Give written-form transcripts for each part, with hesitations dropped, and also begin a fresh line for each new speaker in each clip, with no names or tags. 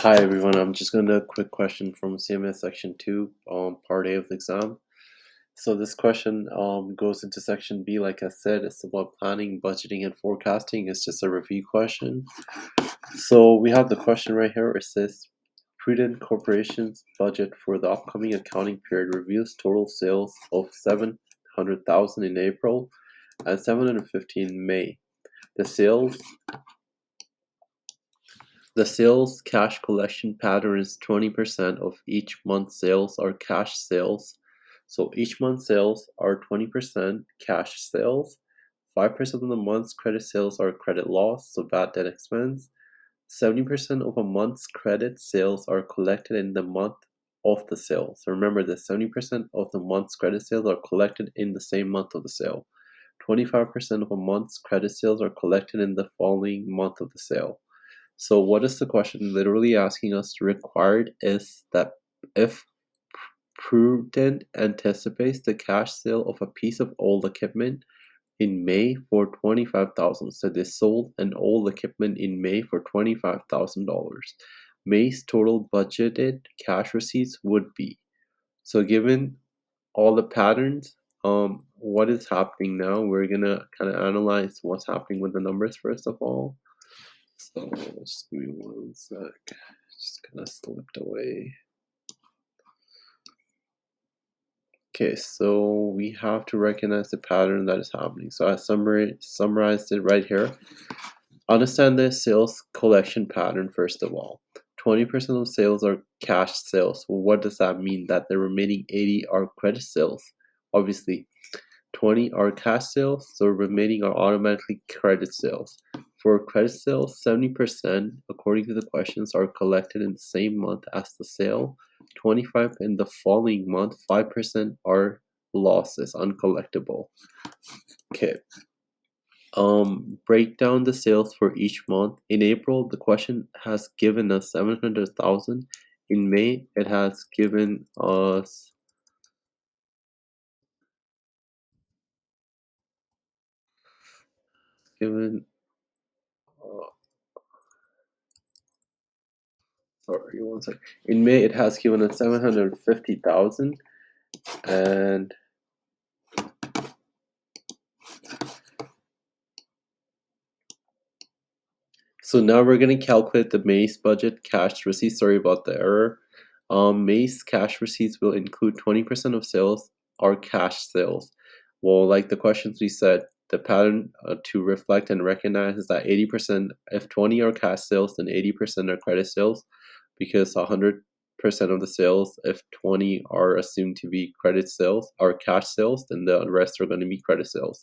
Hi everyone, I'm just going to do a quick question from CMA section 2, part A of the exam. So this question goes into section B. Like I said, it's about planning, budgeting, and forecasting. It's just a review question. So we have the question right here. It says, Prudent Corporation's budget for the upcoming accounting period reveals total sales of 700,000 in April and 750 in May. The sales cash collection pattern is 20% of each month's sales are cash sales. So each month's sales are 20% cash sales. 5% of the month's credit sales are credit loss, so bad debt expense. 70% of a month's credit sales are collected in the month of the sale. So remember that 70% of the month's credit sales are collected in the same month of the sale. 25% of a month's credit sales are collected in the following month of the sale. So what is the question literally asking us? Required is that if Prudent anticipates the cash sale of a piece of old equipment in May for 25,000. So they sold an old equipment in May for $25,000. May's total budgeted cash receipts would be. So given all the patterns, what is happening now? We're gonna kind of analyze what's happening with the numbers first of all. So just give me one sec. Just kind of slipped away. Okay, so we have to recognize the pattern that is happening. So I summarized it right here. Understand the sales collection pattern first of all. 20% of sales are cash sales. Well, what does that mean? That the remaining 80 are credit sales. Obviously, 20 are cash sales, so remaining are automatically credit sales. For credit sales, 70%, according to the questions, are collected in the same month as the sale. 25 in the following month, 5% are losses, uncollectible. Okay. Break down the sales for each month. In April, the question has given us 700,000. In May, it has given us given sorry, one second. In May, it has given us 750,000, and so now we're going to calculate the May's budget cash receipts. Sorry about the error. May's cash receipts will include 20% of sales are cash sales. Well, like the questions we said, the pattern to reflect and recognize is that 80%, if 20 are cash sales, then 80% are credit sales, because 100% of the sales, if 20 are assumed to be credit sales or cash sales, then the rest are going to be credit sales.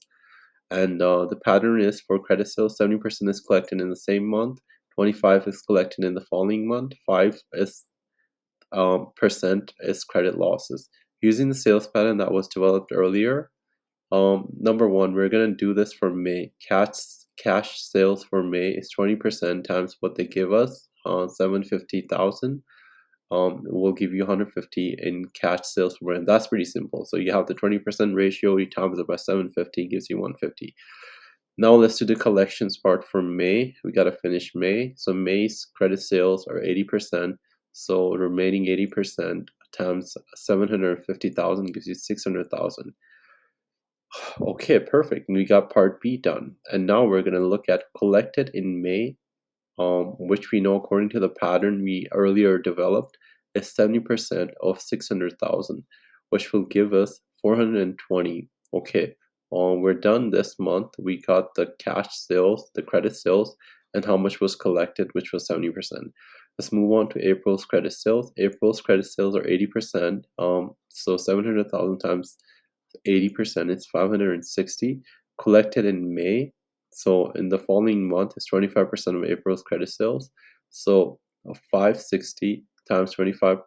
And the pattern is for credit sales, 70% is collected in the same month, 25 is collected in the following month, 5 is percent is credit losses. Using the sales pattern that was developed earlier, number one, we're gonna do this for May. Cash sales for May is 20% times what they give us, 750,000. Will give you 150 in cash sales for May. And that's pretty simple. So you have the 20% ratio, you times it by 750 gives you 150. Now let's do the collections part for May. We gotta finish May. So May's credit sales are 80%. So the remaining 80% times 750,000 gives you 600,000. Okay, perfect. We got part B done. And now we're gonna look at collected in May, which we know according to the pattern we earlier developed is 70% of 600,000, which will give us 420. Okay, we're done this month. We got the cash sales, the credit sales, and how much was collected, which was 70%. Let's move on to April's credit sales. April's credit sales are 80%. So 700,000 times 80% is 560. Collected in May, so in the following month is 25% of April's credit sales. So 560 times 25%,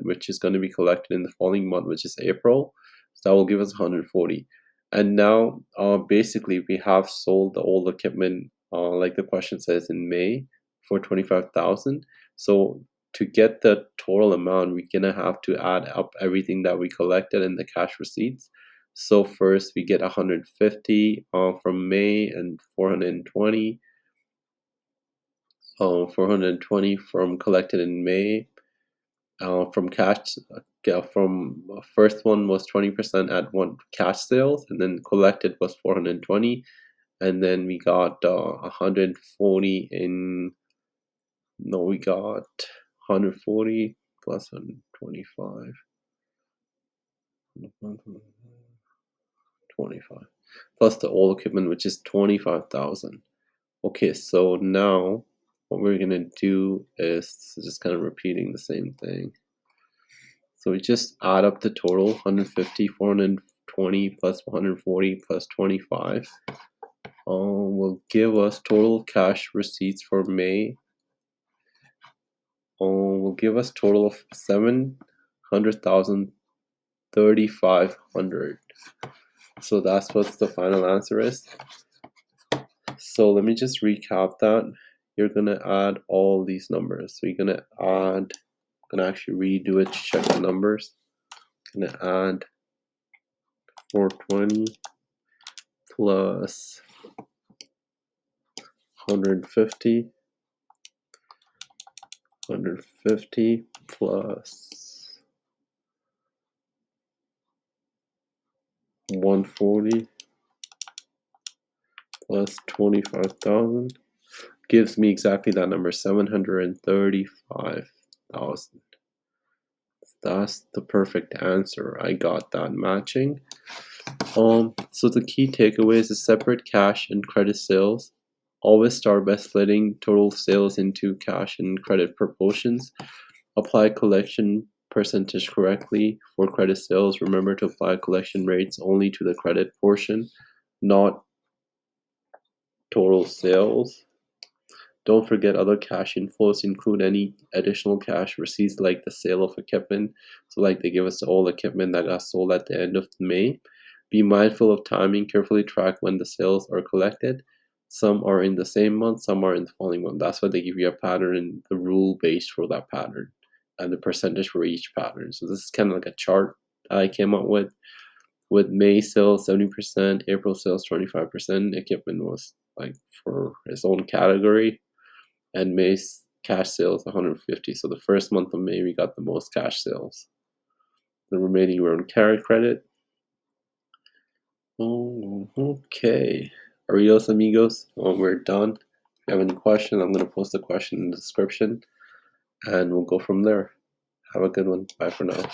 which is going to be collected in the following month, which is April. So that will give us 140. And now basically we have sold the old equipment, like the question says, in May for 25,000. So to get the total amount, we're gonna have to add up everything that we collected in the cash receipts. So first we get 150 from May and 420. 420 from collected in May. From cash, from first one was 20% at one cash sales, and then collected was 420, and then we got 140 in. No, we got 140 plus 125. 25 plus the old equipment, which is 25,000. Okay, so now what we're gonna do is just kind of repeating the same thing. So we just add up the total 150, 420 plus 140 plus 25 will give us total cash receipts for May. Will give us total of 700,000, 3,500. So that's what the final answer is. So let me just recap that. You're gonna add all these numbers. So you're gonna add, I'm gonna actually redo it to check the numbers. I'm gonna add 420 plus 150, 150 plus 140 plus 25,000 gives me exactly that number, 735,000. That's the perfect answer. I got that matching. So the key takeaways is separate cash and credit sales. Always start by splitting total sales into cash and credit proportions. Apply collection percentage correctly for credit sales. Remember to apply collection rates only to the credit portion, not total sales. Don't forget other cash inflows include any additional cash receipts like the sale of equipment. So like they give us the old equipment that got sold at the end of May. Be mindful of timing, carefully track when the sales are collected. Some are in the same month, some are in the following month. That's why they give you a pattern and the rule based for that pattern and the percentage for each pattern. So this is kind of like a chart I came up with May sales 70%, April sales 25%. Equipment was like for its own category, and May's cash sales 150. So the first month of May we got the most cash sales. The remaining were on carry credit. Oh, okay. Adios, amigos. We're done. If you have any questions, I'm going to post a question in the description, and we'll go from there. Have a good one. Bye for now.